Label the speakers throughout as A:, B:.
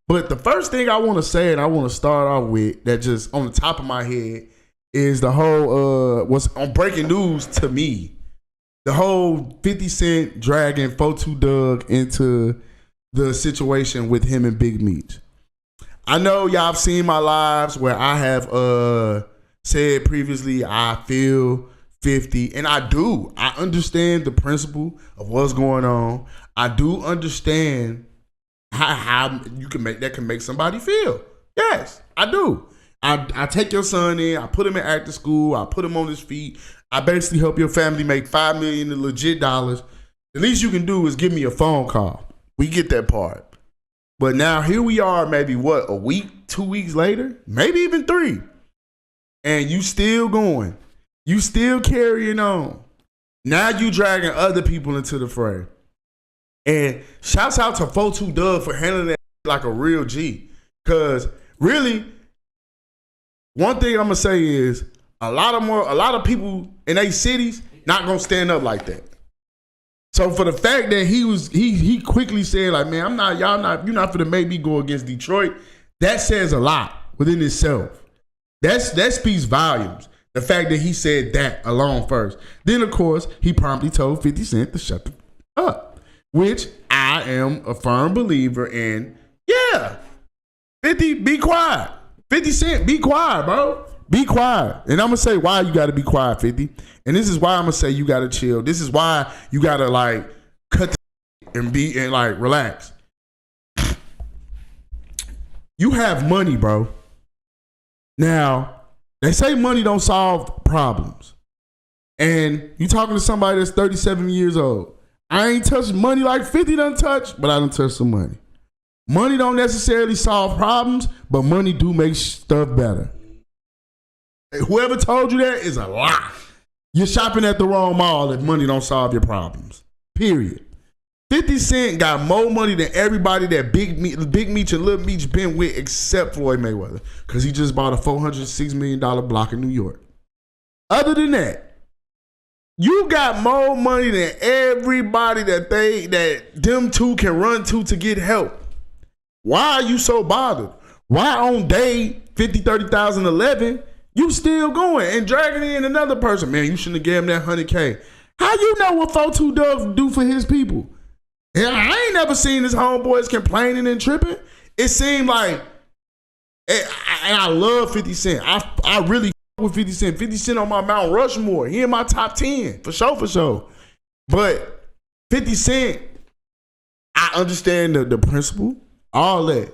A: But the first thing I want to say, and I want to start off with, that just on the top of my head, is the whole what's on breaking news to me. The whole 50 Cent dragging 4-2 Dugg into the situation with him and Big Meech. I know y'all have seen my lives where I have said previously I feel 50, and I do. I understand the principle of what's going on. I do understand how you can make somebody feel. Yes, I do. I take your son in, I put him in acting school, I put him on his feet. I basically help your family make $5 million in legit dollars. The least you can do is give me a phone call. We get that part. But now here we are, maybe what, a week, 2 weeks later, maybe even 3. And you still going. You still carrying on. Now you dragging other people into the fray. And shouts out to 4-2 Dugg for handling that like a real G. Because really, one thing I'm gonna say is a lot of people in these cities not gonna stand up like that. So for the fact that he quickly said like, man, you're not finna make me go against Detroit, that says a lot within itself. That speaks volumes. The fact that he said that alone first. Then of course he promptly told 50 Cent to shut the up, which I am a firm believer in. Yeah, 50, be quiet. 50 Cent, be quiet, bro. Be quiet. And I'm going to say why you got to be quiet, 50. And this is why I'm going to say you got to chill. This is why you got to like cut and like relax. You have money, bro. Now, they say money don't solve problems. And you talking to somebody that's 37 years old. I ain't touched money like 50 done touched, but I done touched some money. Money don't necessarily solve problems, but money do make stuff better. Whoever told you that is a lie. You're shopping at the wrong mall if money don't solve your problems. Period. 50 Cent got more money than everybody that Big Meech and Lil Meech been with except Floyd Mayweather, because he just bought a $406 million block in New York. Other than that, you got more money than everybody that them two can run to get help. Why are you so bothered? Why on day 50, 30,000, 11, you still going and dragging in another person? Man, you shouldn't have gave him that 100K. How you know what 4-2 Dugg do for his people? Yeah, I ain't never seen his homeboys complaining and tripping. It seemed like, and I love 50 Cent. I really with 50 Cent. 50 Cent on my Mount Rushmore. He in my top 10, for sure. But 50 Cent, I understand the principle, all that.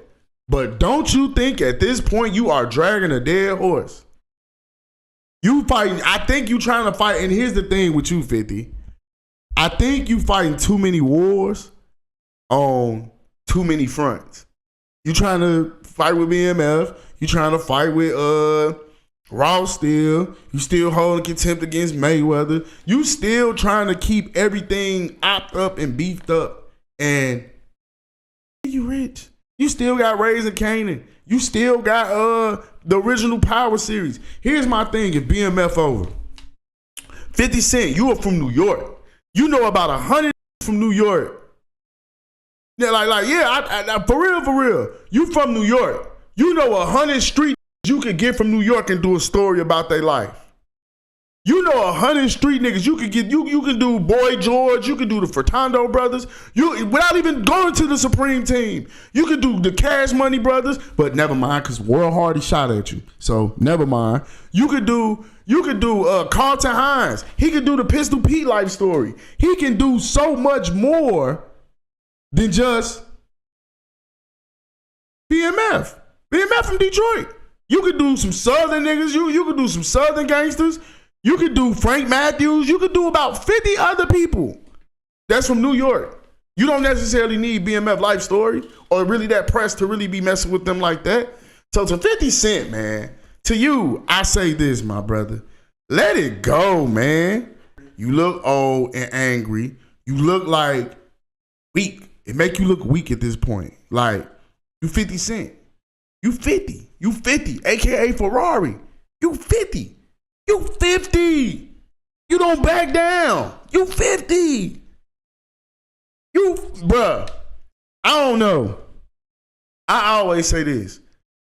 A: But don't you think at this point you are dragging a dead horse? You fighting, I think you trying to fight, and here's the thing with you, 50. I think you fighting too many wars on too many fronts. You trying to fight with BMF. You trying to fight with Ross still. You still holding contempt against Mayweather. You still trying to keep everything opped up and beefed up. And you rich. You still got Raising Kanan. You still got the original Power series. Here's my thing: if BMF over, 50 Cent, you are from New York. You know about 100 from New York. Yeah, I for real. You from New York. You know 100 street you could get from New York and do a story about their life. You know 100 street niggas you could get. You can do Boy George. You can do the Furtado brothers. You without even going to the Supreme Team. You could do the Cash Money brothers, but never mind, because World Hardy shot at you. So never mind. You could do Carlton Hines. He could do the Pistol Pete life story. He can do so much more than just BMF. BMF from Detroit. You could do some Southern niggas. You could do some Southern gangsters. You could do Frank Matthews. You could do about 50 other people that's from New York. You don't necessarily need BMF life story or really that press to really be messing with them like that. So to 50 Cent, man, to you, I say this, my brother. Let it go, man. You look old and angry. You look like weak. It make you look weak at this point. Like, you 50 Cent. You 50. You 50, a.k.a. Ferrari. You 50. You 50. You don't back down. You 50. Bruh, I don't know. I always say this.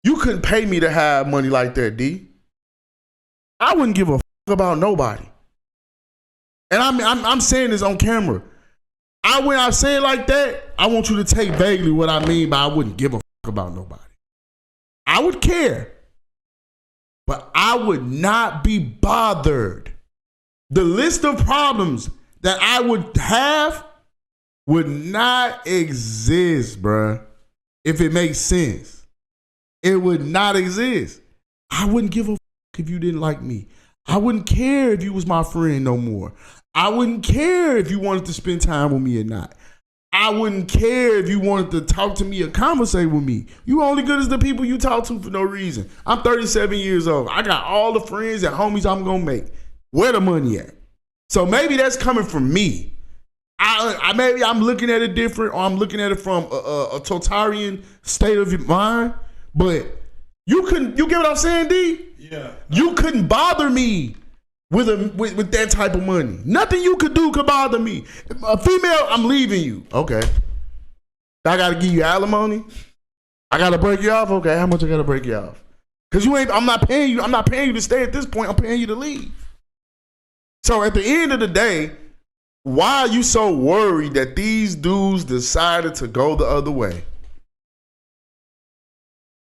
A: You couldn't pay me to have money like that, D. I wouldn't give a about nobody. And I'm saying this on camera. When I say it like that, I want you to take vaguely what I mean by I wouldn't give a about nobody. I would care, but I would not be bothered. The list of problems that I would have would not exist, bruh. If it makes sense, it would not exist. I wouldn't give a if you didn't like me. I wouldn't care if you was my friend no more. I wouldn't care if you wanted to spend time with me or not. I wouldn't care if you wanted to talk to me or conversate with me. You only good as the people you talk to for no reason. I'm 37 years old. I got all the friends and homies I'm going to make. Where the money at? So maybe that's coming from me. Maybe I'm looking at it different, or I'm looking at it from a totalitarian state of mind. But you get what I'm saying, D?
B: Yeah.
A: You couldn't bother me with that type of money. Nothing you could do could bother me. A female, I'm leaving you. Okay. I gotta give you alimony. I gotta break you off. Okay, how much I gotta break you off? Cause I'm not paying you to stay at this point. I'm paying you to leave. So at the end of the day, why are you so worried that these dudes decided to go the other way?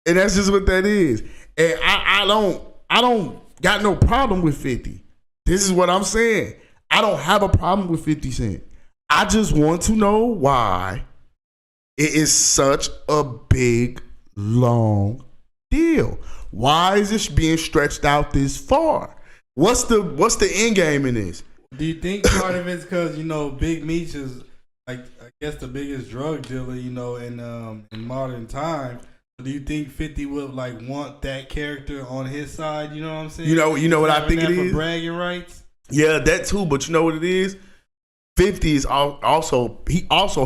A: And that's just what that is. And I don't got no problem with 50. This is what I'm saying. I don't have a problem with 50 Cent. I just want to know why it is such a big, long deal. Why is this being stretched out this far? What's the end game in this?
B: Do you think part of it's because, Big Meech is, like, I guess the biggest drug dealer, in modern time? Do you think 50 would want that character on his side? You know what I'm saying?
A: You know what I think it is?
B: For bragging rights?
A: Yeah, that too. But you know what it is? 50 is also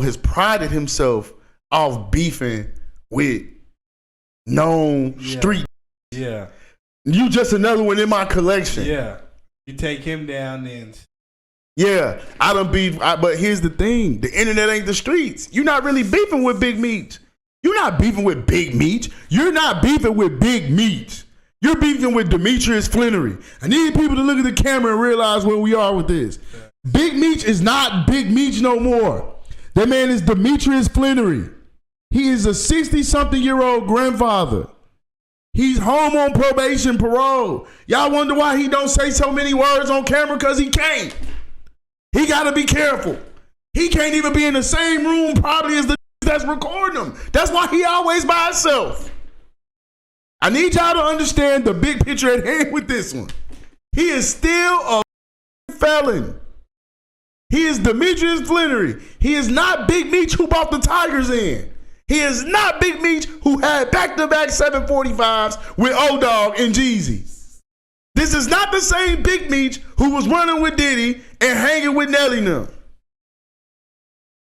A: has prided himself off beefing with known street.
B: Yeah.
A: You just another one in my collection.
B: Yeah. You take him down then.
A: Yeah, I done beef. But here's the thing: the internet ain't the streets. You're not really beefing with Big Meech. You're not beefing with Big Meech. You're not beefing with Big Meech. You're beefing with Demetrius Flannery. I need people to look at the camera and realize where we are with this. Big Meech is not Big Meech no more. That man is Demetrius Flannery. He is a 60-something-year-old grandfather. He's home on probation, parole. Y'all wonder why he don't say so many words on camera? Because he can't. He got to be careful. He can't even be in the same room probably as the that's recording him. That's why he always by himself. I need y'all to understand the big picture at hand with this one. He is still a felon. He is Demetrius Flannery. He is not Big Meech who bought the Tigers in. He is not Big Meech who had back-to-back 745s with O-Dog and Jeezy. This is not the same Big Meech who was running with Diddy and hanging with Nelly now.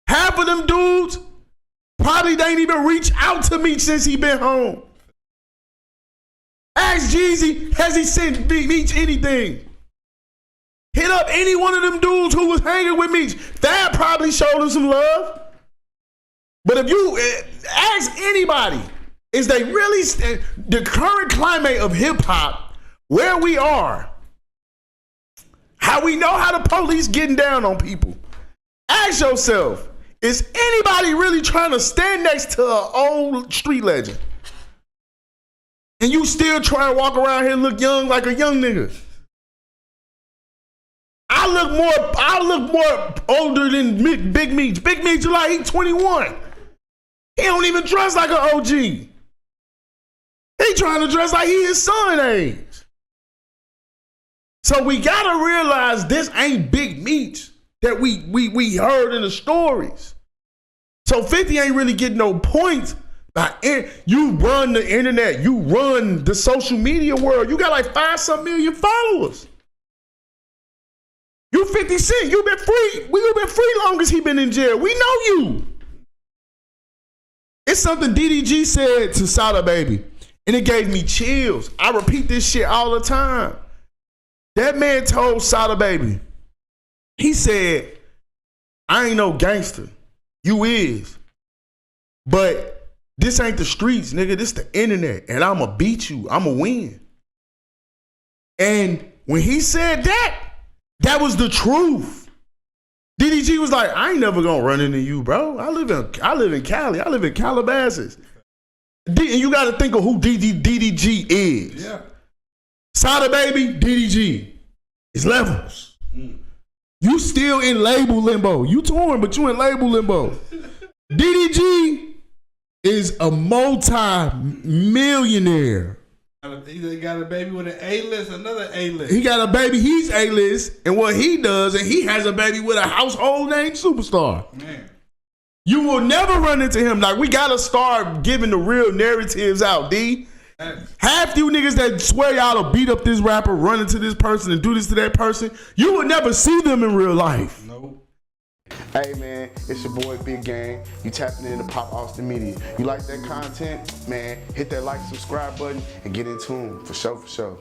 A: Half of them dudes probably they ain't even reached out to Meech since he been home. Ask Jeezy, has he sent Meech anything? Hit up any one of them dudes who was hanging with Meech. That probably showed him some love. But if you ask anybody, is they really, the current climate of hip hop, where we are, how we know how the police getting down on people, ask yourself, is anybody really trying to stand next to an old street legend? And you still try to walk around here and look young like a young nigga? I look more older than Big Meech. Big Meech like he 21. He don't even dress like an OG. He trying to dress like he his son age. So we gotta realize this ain't Big Meech that we heard in the stories. So 50 ain't really getting no points. You run the internet, you run the social media world. You got like 5-some million followers. You 50 Cent, you been free. You've been free long as he been in jail. We know you. It's something DDG said to Sada Baby, and it gave me chills. I repeat this shit all the time. That man told Sada Baby, he said, I ain't no gangster. You is. But This ain't the streets, nigga. This the internet. And I'ma beat you. I'ma win. And when he said that, that was the truth. DDG was like, I ain't never gonna run into you, bro. I live in Cali. I live in Calabasas. And you gotta think of who DDG is.
B: Yeah.
A: Sada Baby, DDG. It's levels. You still in label limbo. You torn, but you in label limbo. DDG is a multi-millionaire.
B: He got a baby with an A-list, another A-list.
A: He got a baby, he's A-list, and what he does, and he has a baby with a household name superstar.
B: Man.
A: You will never run into him. Like, we gotta start giving the real narratives out, D. Half you niggas that swear y'all to beat up this rapper, run into this person, and do this to that person, you will never see them in real life.
B: Nope.
C: Hey man, it's your boy Big Gang. You tapping into Pop Austin Media. You like that content? Man, hit that like, subscribe button and get in tune. For sure, for sure.